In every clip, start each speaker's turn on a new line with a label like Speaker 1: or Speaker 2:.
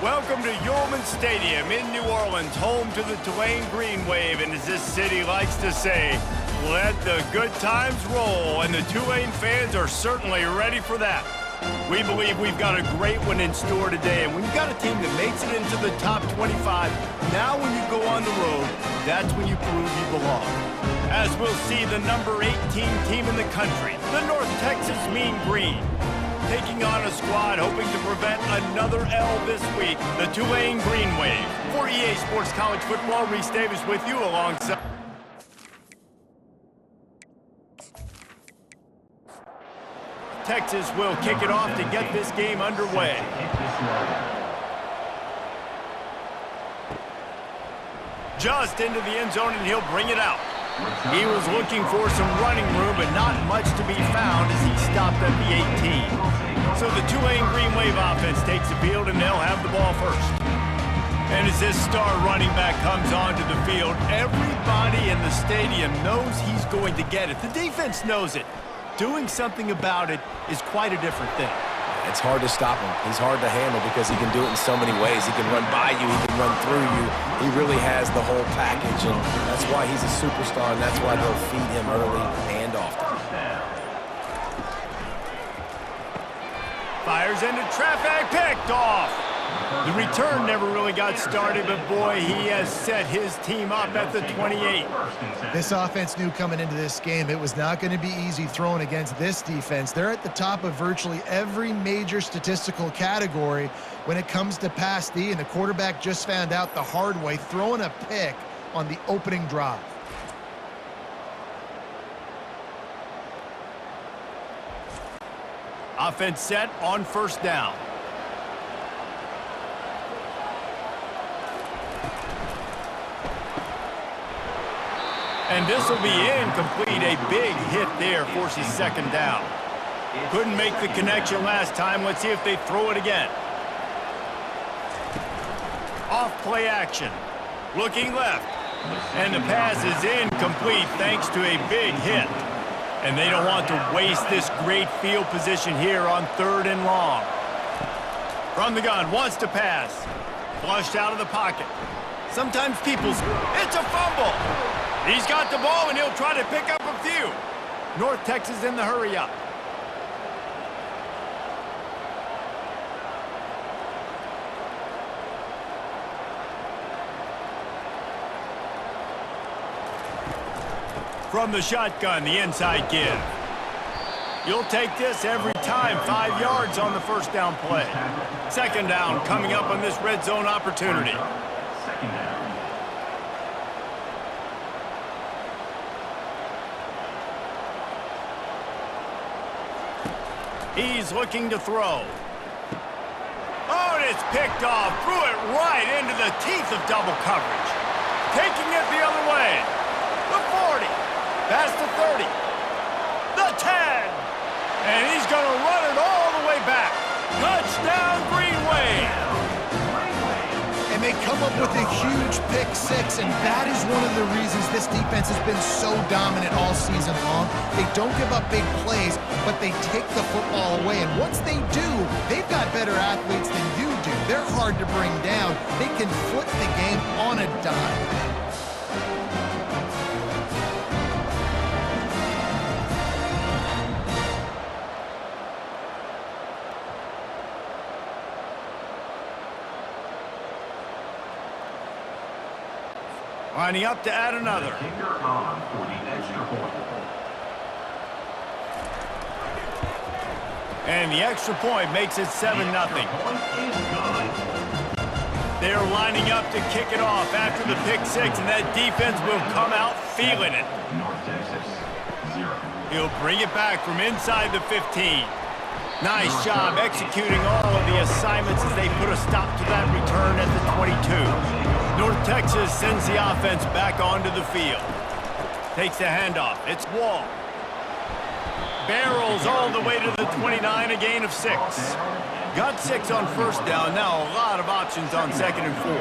Speaker 1: Welcome to Yulman Stadium in New Orleans, home to the Tulane Green Wave, and as this city likes to say, let the good times roll, and the Tulane fans are certainly ready for that. We believe we've got a great one in store today, and when you've got a team that makes it into the top 25, now when you go on the road, that's when you prove you belong. As we'll see the number 18 team in the country, the North Texas Mean Green, taking on a squad hoping to prevent another L this week, the Tulane Green Wave. For EA Sports College Football, Reese Davis with you alongside. Texas will kick it off to get this game underway. Just into the end zone, and he'll bring it out. He was looking for some running room, but not much to be found as he stopped at the 18. So the Tulane Green Wave offense takes the field, and they'll have the ball first. And as this star running back comes onto the field, everybody in the stadium knows he's going to get it. The defense knows it. Doing something about it is quite a different thing.
Speaker 2: It's hard to stop him. He's hard to handle because he can do it in so many ways. He can run by you. He can run through you. He really has the whole package, and that's why he's a superstar, and that's why they'll feed him early and often.
Speaker 1: Fires into traffic, picked off. The return never really got started, but boy, he has set his team up at the 28.
Speaker 3: This offense knew coming into this game it was not going to be easy throwing against this defense. They're at the top of virtually every major statistical category when it comes to pass D, and the quarterback just found out the hard way, throwing a pick on the opening drive.
Speaker 1: Offense set on first down. And this will be incomplete. A big hit there forces second down. Couldn't make the connection last time. Let's see if they throw it again. Off play action. Looking left. And the pass is incomplete thanks to a big hit. And they don't want to waste this great field position here on third and long. From the gun, wants to pass. Flushed out of the pocket. Sometimes it's a fumble. He's got the ball, and he'll try to pick up a few. North Texas in the hurry-up. From the shotgun, the inside give. You'll take this every time. 5 yards on the first down play. Second down coming up on this red zone opportunity.
Speaker 4: Second down.
Speaker 1: He's looking to throw. Oh, and it's picked off. Threw it right into the teeth of double coverage. Taking it the other way. The 40. Past the 30. The 10. And he's going to run it all the way back. Touchdown, Green Wave.
Speaker 3: And they come up with a huge pick six, and that is one of the reasons this defense has been so dominant all season long. They don't give up big plays, but they take the football away. And once they do, they've got better athletes than you do. They're hard to bring down. They can flip the game on a dime.
Speaker 1: Lining up to add another.
Speaker 4: Kicker on for the extra point.
Speaker 1: And the extra point makes it 7-0. They're lining up to kick it off after the pick six, and that defense will come out feeling it.
Speaker 4: North Texas, 0.
Speaker 1: He'll bring it back from inside the 15. Nice job executing all of the assignments as they put a stop to that return at the 22. North Texas sends the offense back onto the field. Takes the handoff. It's Wall. Barrels all the way to the 29, a gain of 6. Got 6 on first down. Now a lot of options on second and 4.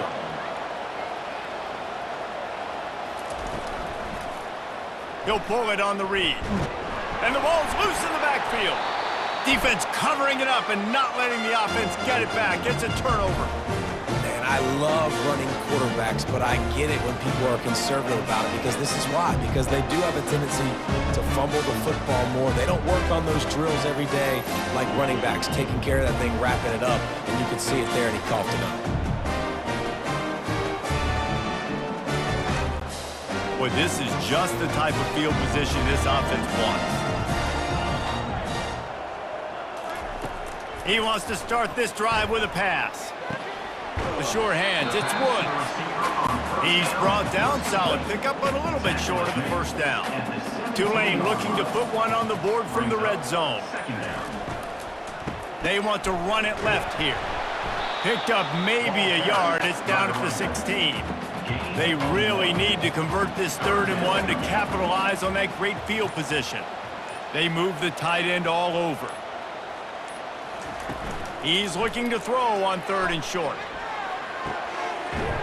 Speaker 1: He'll pull it on the read. And the ball's loose in the backfield. Defense covering it up and not letting the offense get it back. It's a turnover.
Speaker 2: Man, I love running quarterbacks, but I get it when people are conservative about it because this is why. Because they do have a tendency to fumble the football more. They don't work on those drills every day like running backs, taking care of that thing, wrapping it up, and you can see it there, and he coughed it up.
Speaker 1: Well, this is just the type of field position this offense wants. He wants to start this drive with a pass. The sure hands, it's Woods. He's brought down, solid pickup, but a little bit short of the first down. Tulane looking to put one on the board from the red zone. They want to run it left here. Picked up maybe a yard, it's down at the 16. They really need to convert this 3rd and 1 to capitalize on that great field position. They move the tight end all over. He's looking to throw on 3rd and short.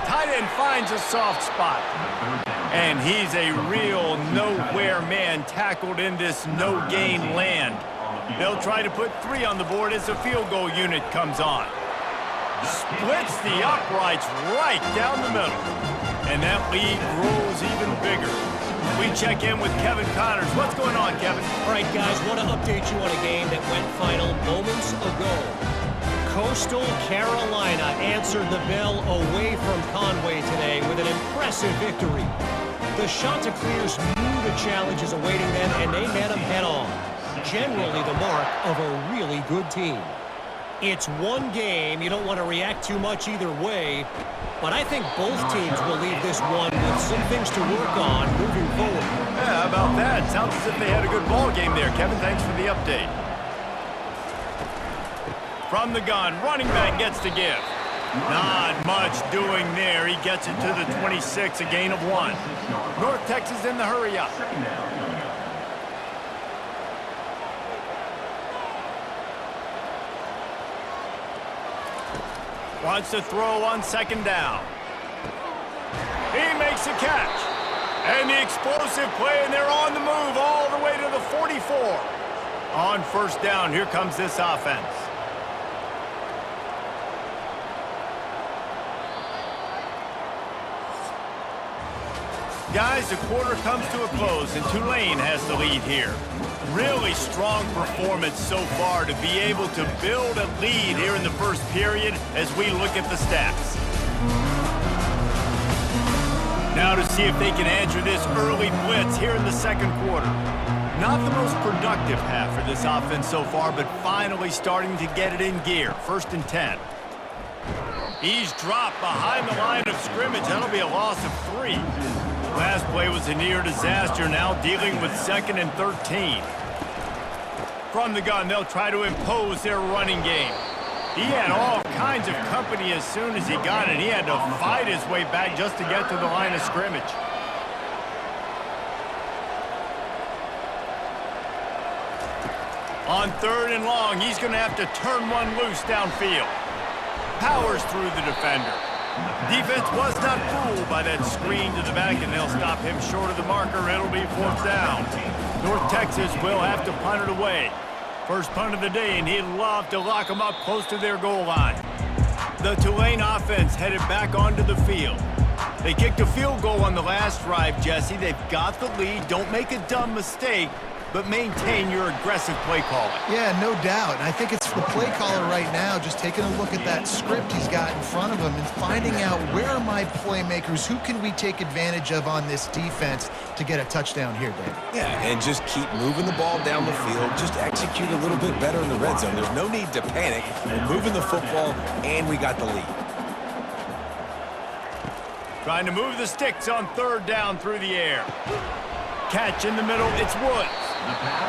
Speaker 1: Tight end finds a soft spot. And he's a real nowhere man tackled in this no-gain land. They'll try to put 3 on the board as the field goal unit comes on. Splits the uprights right down the middle. And that lead grows even bigger. We check in with Kevin Connors. What's going on, Kevin?
Speaker 5: All right, guys, want to update you on a game that went final moments ago. Coastal Carolina answered the bell away from Conway today with an impressive victory. The Chanticleers knew the challenges awaiting them, and they met them head-on. Generally the mark of a really good team. It's one game. You don't want to react too much either way, but I think both teams will leave this one with some things to work on moving forward.
Speaker 1: Yeah, how about that? Sounds as if they had a good ball game there. Kevin, thanks for the update. From the gun, running back gets to give. Not much doing there. He gets it to the 26, a gain of 1. North Texas in the hurry up. Wants to throw on 2nd down. He makes a catch. And the explosive play, and they're on the move all the way to the 44. On 1st down, here comes this offense. Guys, the quarter comes to a close, and Tulane has the lead here. Really strong performance so far to be able to build a lead here in the 1st period as we look at the stats. Now to see if they can answer this early blitz here in the 2nd quarter. Not the most productive half for this offense so far, but finally starting to get it in gear. 1st and 10. He's dropped behind the line of scrimmage. That'll be a loss of 3. Last play was a near disaster, now dealing with 2nd and 13. From the gun, they'll try to impose their running game. He had all kinds of company as soon as he got it. He had to fight his way back just to get to the line of scrimmage. On 3rd and long, he's going to have to turn one loose downfield. Powers through the defender. Defense was not fooled by that screen to the back, and they'll stop him short of the marker. It'll be 4th down. North Texas will have to punt it away. First punt of the day, and he'd love to lock them up close to their goal line. The Tulane offense headed back onto the field. They kicked a field goal on the last drive, Jesse. They've got the lead. Don't make a dumb mistake, but maintain your aggressive play calling.
Speaker 3: Yeah, no doubt. And I think it's the play caller right now just taking a look at that script he's got in front of him and finding out where are my playmakers, who can we take advantage of on this defense to get a touchdown here, Dave.
Speaker 2: Yeah, and just keep moving the ball down the field. Just execute a little bit better in the red zone. There's no need to panic. We're moving the football, and we got the lead.
Speaker 1: Trying to move the sticks on 3rd down through the air. Catch in the middle, it's Woods.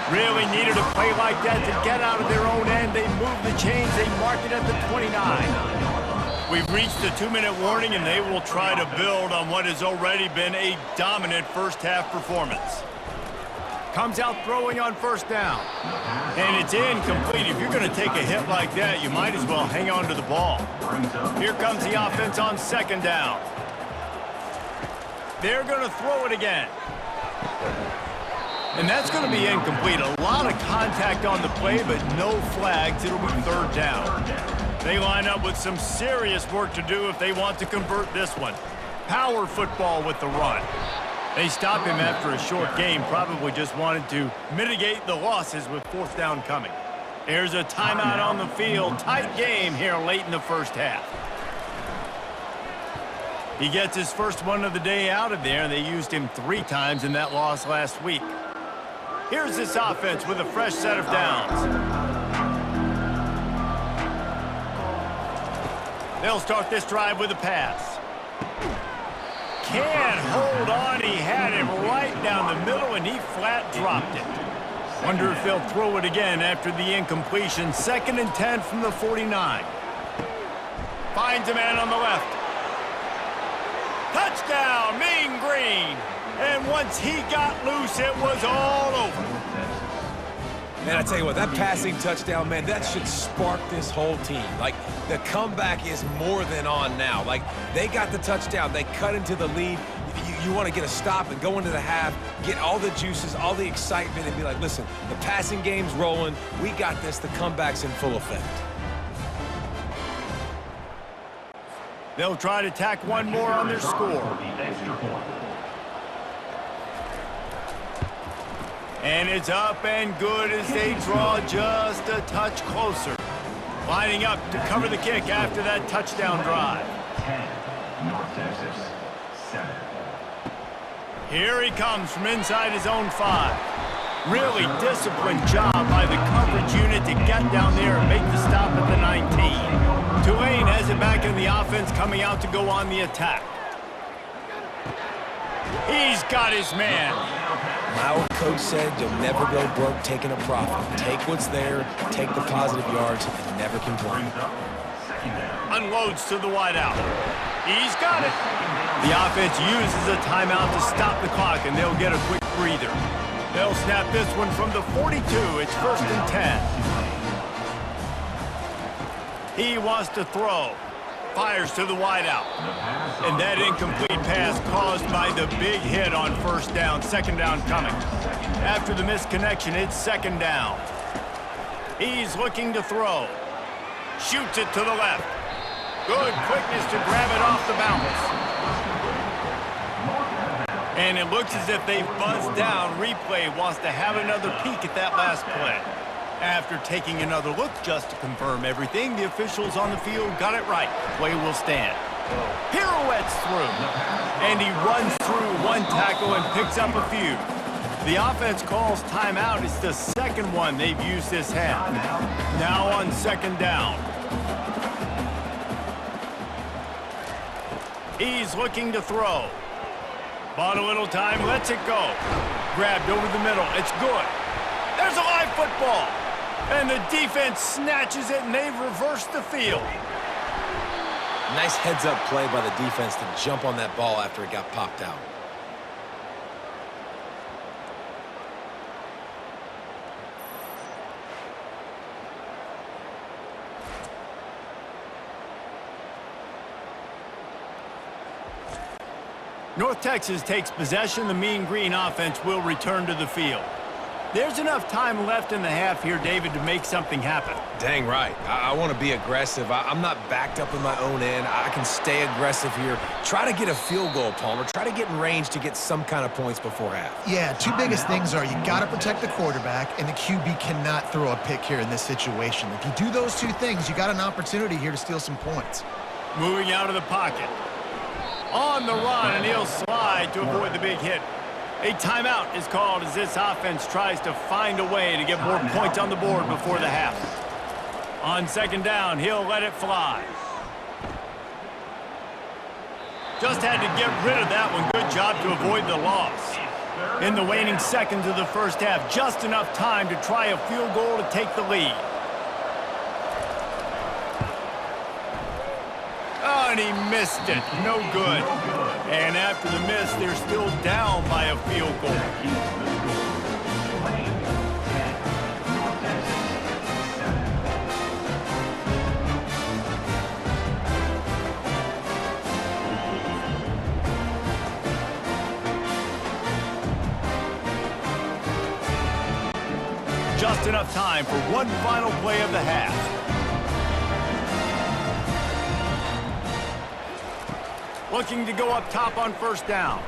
Speaker 1: Really needed a play like that to get out of their own end. They move the chains, they mark it at the 29. We've reached the 2-minute warning, and they will try to build on what has already been a dominant 1st half performance. Comes out throwing on 1st down. And it's incomplete. If you're going to take a hit like that, you might as well hang on to the ball. Here comes the offense on 2nd down. They're going to throw it again. And that's going to be incomplete. A lot of contact on the play, but no flags. It'll be third down. They line up with some serious work to do if they want to convert this one. Power football with the run. They stop him after a short game, probably just wanted to mitigate the losses with fourth down coming. There's a timeout on the field. Tight game here late in the first half. He gets his first one of the day out of there. They used him 3 times in that loss last week. Here's this offense with a fresh set of downs. They'll start this drive with a pass. Can't hold on. He had him right down the middle, and he flat dropped it. Wonder if they'll throw it again after the incompletion. 2nd and 10 from the 49. Finds a man on the left. Touchdown, Mean Green. And once he got loose, it was all over.
Speaker 2: Man, I tell you what, that passing touchdown, man, that should spark this whole team. Like, the comeback is more than on now. Like, they got the touchdown. They cut into the lead. You want to get a stop and go into the half, get all the juices, all the excitement, and be like, listen, the passing game's rolling. We got this. The comeback's in full effect.
Speaker 1: They'll try to tack one more on their score. And it's up and good as they draw just a touch closer. Lining up to cover the kick after that touchdown drive.
Speaker 4: 10, North Texas, 7.
Speaker 1: Here he comes from inside his own 5. Really disciplined job by the coverage unit to get down there and make the stop at the 19. Tulane has it back in the offense, coming out to go on the attack. He's got his man.
Speaker 2: My old coach said you'll never go broke taking a profit. Take what's there, take the positive yards, and never complain.
Speaker 1: Unloads to the wideout. He's got it. The offense uses a timeout to stop the clock, and they'll get a quick breather. They'll snap this one from the 42. It's 1st and 10. He wants to throw. Fires to the wideout. And that incomplete pass caused by the big hit on 1st down. 2nd down coming. After the misconnection, it's 2nd down. He's looking to throw. Shoots it to the left. Good quickness to grab it off the bounce. And it looks as if they've buzzed down. Replay wants to have another peek at that last play. After taking another look just to confirm everything, the officials on the field got it right. Play will stand. Pirouettes through. And he runs through one tackle and picks up a few. The offense calls timeout. It's the second one they've used this half. Now on 2nd down. He's looking to throw. Bought a little time, lets it go. Grabbed over the middle, it's good. There's a live football. And the defense snatches it, and they've reversed the field.
Speaker 2: Nice heads-up play by the defense to jump on that ball after it got popped out.
Speaker 1: North Texas takes possession. The Mean Green offense will return to the field. There's enough time left in the half here, David, to make something happen.
Speaker 2: Dang right. I want to be aggressive. I'm not backed up in my own end. I can stay aggressive here. Try to get a field goal, Palmer. Try to get in range to get some kind of points before half.
Speaker 3: Yeah, 2 biggest things are you got to protect the quarterback, and the QB cannot throw a pick here in this situation. If you do those 2 things, you got an opportunity here to steal some points.
Speaker 1: Moving out of the pocket. On the run, and he'll slide to avoid the big hit. A timeout is called as this offense tries to find a way to get more points on the board before the half. On 2nd down, he'll let it fly. Just had to get rid of that one. Good job to avoid the loss. In the waning seconds of the first half, just enough time to try a field goal to take the lead. Oh, and he missed it. No good. And after the miss, they're still down by a field goal. just enough time for one final play of the half. Looking to go up top on first down.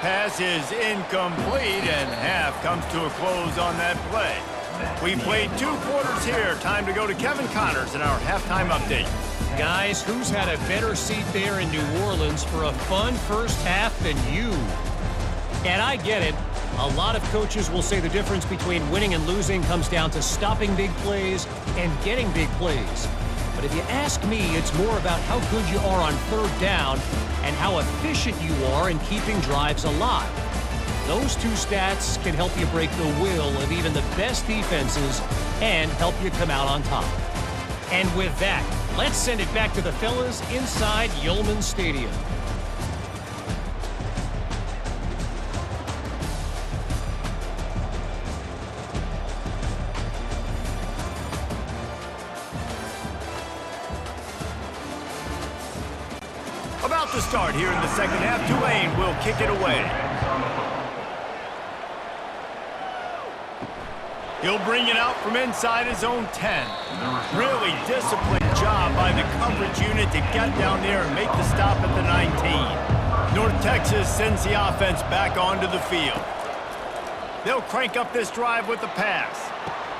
Speaker 1: Pass is incomplete, and half comes to a close on that play. We played 2 quarters here. Time to go to Kevin Connors in our halftime update.
Speaker 5: Guys, who's had a better seat there in New Orleans for a fun first half than you? And I get it. A lot of coaches will say the difference between winning and losing comes down to stopping big plays and getting big plays. But if you ask me, it's more about how good you are on third down and how efficient you are in keeping drives alive. Those 2 stats can help you break the will of even the best defenses and help you come out on top. And with that, let's send it back to the fellas inside Yulman Stadium.
Speaker 1: About to start here in the second half. Tulane will kick it away. He'll bring it out from inside his own 10. Really disciplined job by the coverage unit to get down there and make the stop at the 19. North Texas sends the offense back onto the field. They'll crank up this drive with the pass.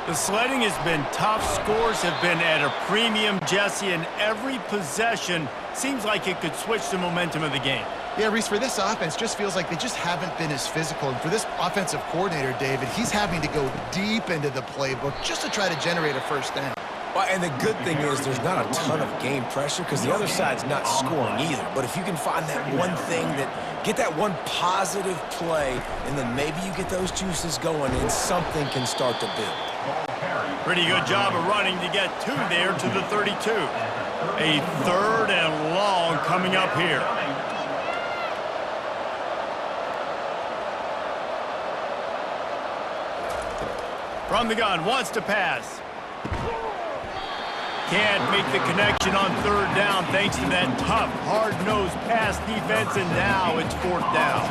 Speaker 1: The sledding has been tough. Scores have been at a premium, Jesse, and every possession seems like it could switch the momentum of the game.
Speaker 3: Yeah, Reese, for this offense, just feels like they just haven't been as physical. And for this offensive coordinator, David, he's having to go deep into the playbook just to try to generate a first down.
Speaker 2: Well, and the good thing is there's not a ton of game pressure because the other side's not scoring either. But if you can find that one thing get that one positive play, and then maybe you get those juices going and something can start to build.
Speaker 1: Pretty good job of running to get 2 there to the 32. A 3rd and long coming up here. From the gun, wants to pass. Can't make the connection on 3rd down thanks to that tough, hard-nosed pass defense, and now it's 4th down.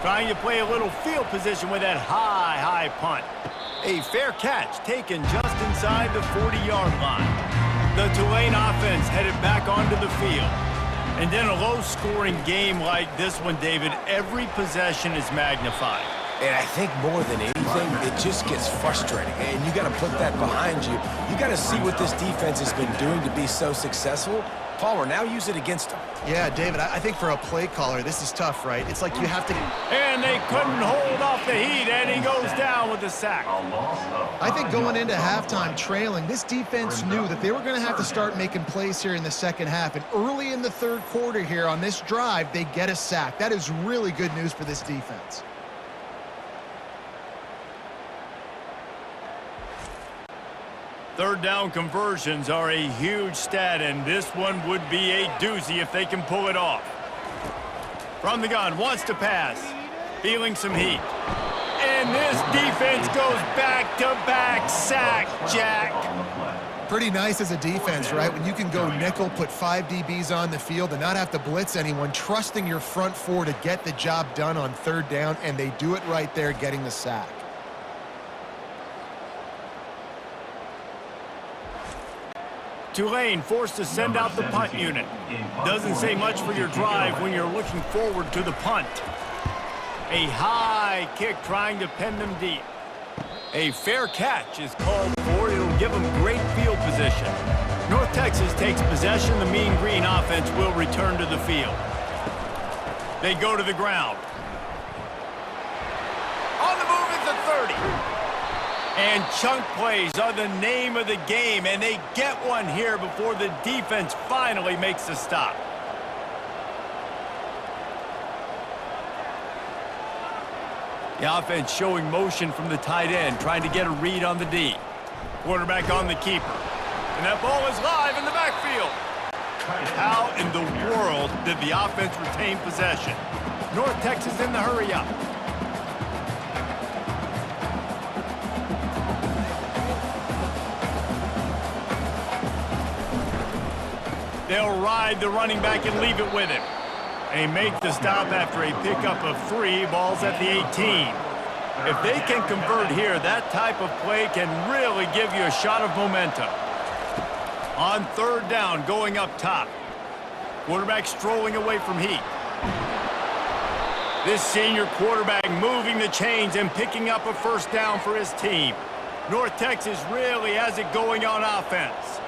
Speaker 1: Trying to play a little field position with that high punt. A fair catch taken just inside the 40-yard line. The Tulane offense headed back onto the field. And in a low-scoring game like this one, David, every possession is magnified.
Speaker 2: And I think more than anything, it just gets frustrating. And you got to put that behind you. You got to see what this defense has been doing to be so successful. Palmer, now use it against them.
Speaker 3: Yeah, David, I think for a play caller, this is tough, right? It's like you have to...
Speaker 1: And they couldn't hold off the heat, and he goes down with the sack.
Speaker 3: I think going into halftime trailing, this defense knew that they were going to have to start making plays here in the second half. And early in the 3rd quarter here on this drive, they get a sack. That is really good news for this defense.
Speaker 1: Third down conversions are a huge stat, and this one would be a doozy if they can pull it off. From the gun, wants to pass. Feeling some heat. And this defense goes back-to-back sack, Jack.
Speaker 3: Pretty nice as a defense, right? When you can go nickel, put 5 DBs on the field and not have to blitz anyone, trusting your front 4 to get the job done on 3rd down, and they do it right there, getting the sack.
Speaker 1: Tulane forced to send out the punt unit. Doesn't say much for your drive when you're looking forward to the punt. A high kick trying to pin them deep. A fair catch is called for. It'll give them great field position. North Texas takes possession. The Mean Green offense will return to the field. They go to the ground. On the move at the 30. And chunk plays are the name of the game, and they get one here before the defense finally makes a stop. The offense showing motion from the tight end, trying to get a read on the D. Quarterback on the keeper. And that ball is live in the backfield. How in the world did the offense retain possession? North Texas in the hurry up. They'll ride the running back and leave it with him. They make the stop after a pickup of 3 balls at the 18. If they can convert here, that type of play can really give you a shot of momentum. On 3rd down, going up top. Quarterback strolling away from heat. This senior quarterback moving the chains and picking up a 1st down for his team. North Texas really has it going on offense.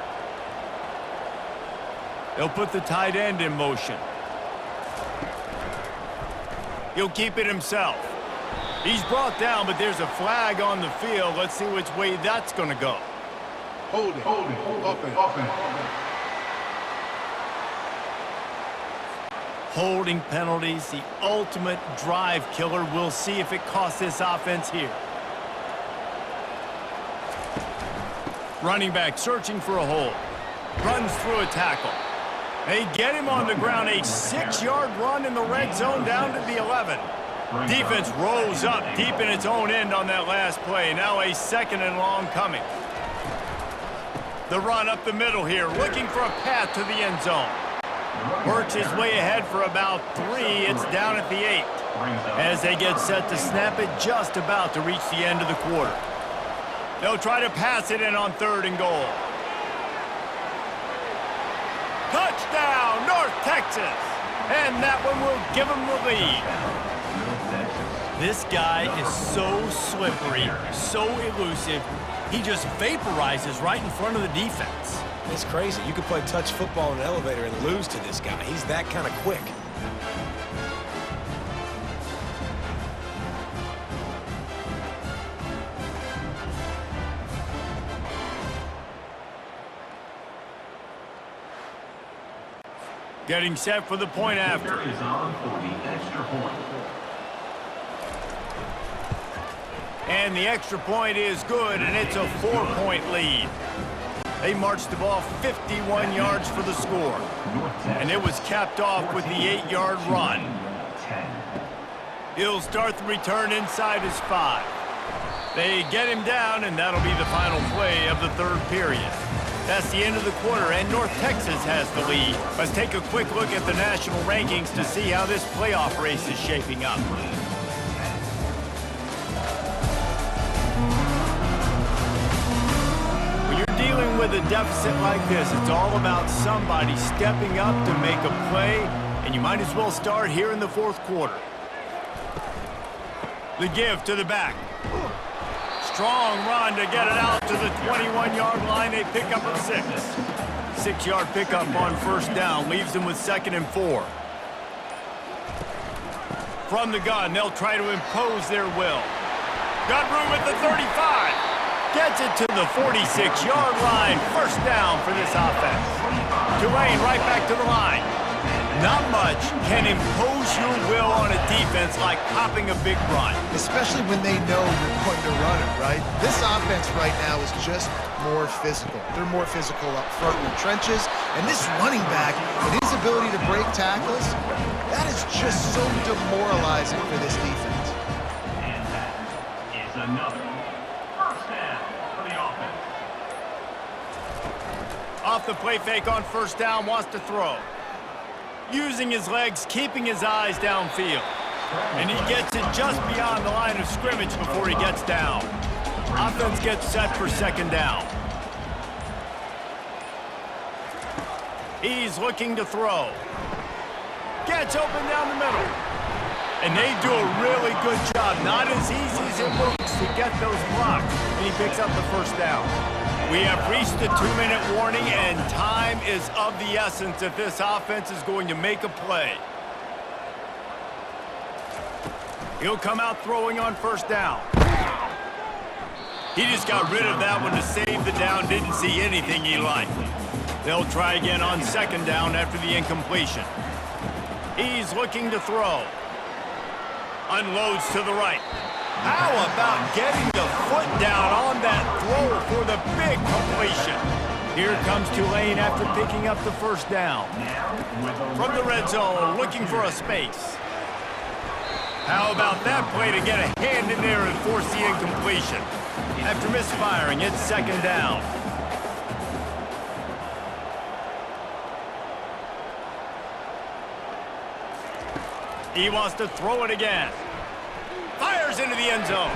Speaker 1: They'll put the tight end in motion. He'll keep it himself. He's brought down, but there's a flag on the field. Let's see which way that's going to go.
Speaker 6: Hold it. Offense.
Speaker 1: Holding penalties, the ultimate drive killer. We'll see if it costs this offense here. Running back searching for a hole. Runs through a tackle. They get him on the ground. A 6-yard run in the red zone down to the 11. Defense rolls up deep in its own end on that last play. Now a 2nd and long coming. The run up the middle here, looking for a path to the end zone. Works his way ahead for about 3. It's down at the 8. As they get set to snap it, just about to reach the end of the quarter. They'll try to pass it in on 3rd and goal. Touchdown, North Texas! And that one will give them the lead. This guy is so slippery, so elusive. He just vaporizes right in front of the defense.
Speaker 2: It's crazy. You could play touch football in an elevator and lose to this guy. He's that kind of quick.
Speaker 1: Getting set for the point after.
Speaker 4: Is on for the extra point.
Speaker 1: And the extra point is good, and it's a 4-point lead. They marched the ball 51 yards for the score. And it was capped off with the 8-yard run. He'll start the return inside his 5. They get him down, and that'll be the final play of the 3rd period. That's the end of the quarter, and North Texas has the lead. Let's take a quick look at the national rankings to see how this playoff race is shaping up. When you're dealing with a deficit like this, it's all about somebody stepping up to make a play, and you might as well start here in the 4th quarter. The give to the back. Strong run to get it out to the 21-yard line. They pick up a 6. 6-yard pickup on 1st down. Leaves them with 2nd and 4. From the gun, they'll try to impose their will. Got room at the 35. Gets it to the 46-yard line. 1st down for this offense. Tulane right back to the line. Not much can impose your will on a defense like popping a big run.
Speaker 3: Especially when they know you're going to run it, right? This offense right now is just more physical. They're more physical up front in the trenches. And this running back and his ability to break tackles, that is just so demoralizing for this defense.
Speaker 4: And that is another 1st down for the offense.
Speaker 1: Off the play fake on 1st down, wants to throw. Using his legs, keeping his eyes downfield. And he gets it just beyond the line of scrimmage before he gets down. Offense gets set for 2nd down. He's looking to throw. Gets open down the middle. And they do a really good job. Not as easy as it looks to get those blocks. And he picks up the 1st down. We have reached the 2-minute warning, and time is of the essence if this offense is going to make a play. He'll come out throwing on 1st down. He just got rid of that one to save the down, didn't see anything he liked. They'll try again on 2nd down after the incompletion. He's looking to throw. Unloads to the right. How about getting the foot down on that throw for the big completion? Here comes Tulane after picking up the 1st down. From the red zone, looking for a space. How about that play to get a hand in there and force the incompletion? After misfiring, it's 2nd down. He wants to throw it again. Fires into the end zone.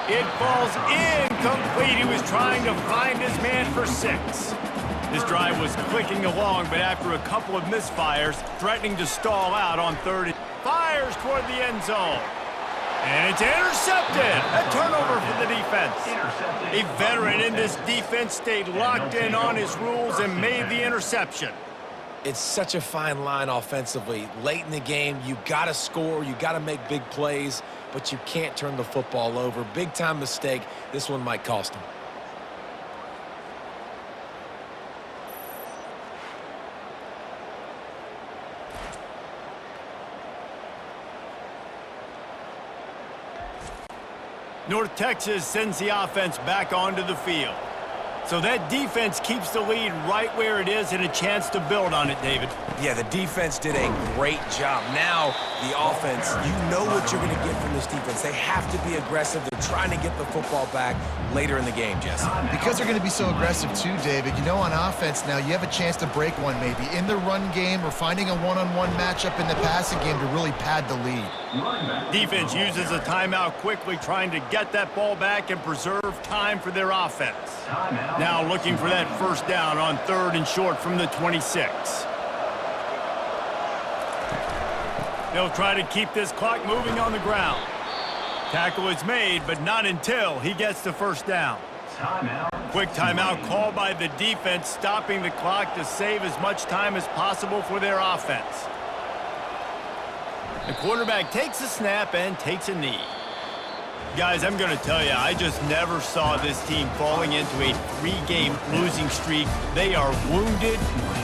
Speaker 1: It falls incomplete. He was trying to find his man for 6. This drive was clicking along, but after a couple of misfires, threatening to stall out on 3rd, fires toward the end zone. And it's intercepted. A turnover for the defense. A veteran in this defense stayed locked in on his rules and made the interception.
Speaker 2: It's such a fine line offensively. Late in the game, you got to score, you got to make big plays, but you can't turn the football over. Big-time mistake. This one might cost him.
Speaker 1: North Texas sends the offense back onto the field. So that defense keeps the lead right where it is and a chance to build on it, David.
Speaker 2: Yeah, the defense did a great job. Now, the offense, you know what you're going to get from this defense. They have to be aggressive. They're trying to get the football back later in the game, Jesse.
Speaker 3: Because they're going to be so aggressive too, David, you know, on offense now, you have a chance to break one maybe in the run game or finding a one-on-one matchup in the passing game to really pad the lead.
Speaker 1: Defense uses a timeout quickly, trying to get that ball back and preserve time for their offense. Now looking for that first down on 3rd and short from the 26. They'll try to keep this clock moving on the ground. Tackle is made, but not until he gets the first down. Quick timeout called by the defense, stopping the clock to save as much time as possible for their offense. The quarterback takes a snap and takes a knee. Guys, I'm going to tell you, I just never saw this team falling into a 3-game losing streak. They are wounded,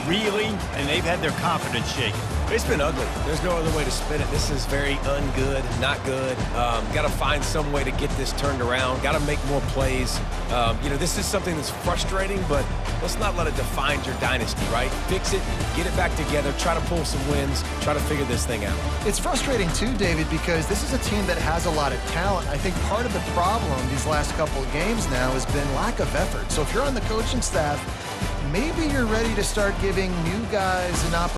Speaker 1: reeling, and they've had their confidence shaken.
Speaker 2: It's been ugly. There's no other way to spin it. This is very ungood, not good. Got to find some way to get this turned around. Got to make more plays. You know, this is something that's frustrating, but let's not let it define your dynasty, right? Fix it, get it back together, try to pull some wins, try to figure this thing out.
Speaker 3: It's frustrating too, David, because this is a team that has a lot of talent. I think part of the problem these last couple of games now has been lack of effort. So if you're on the coaching staff, maybe you're ready to start giving new guys an opportunity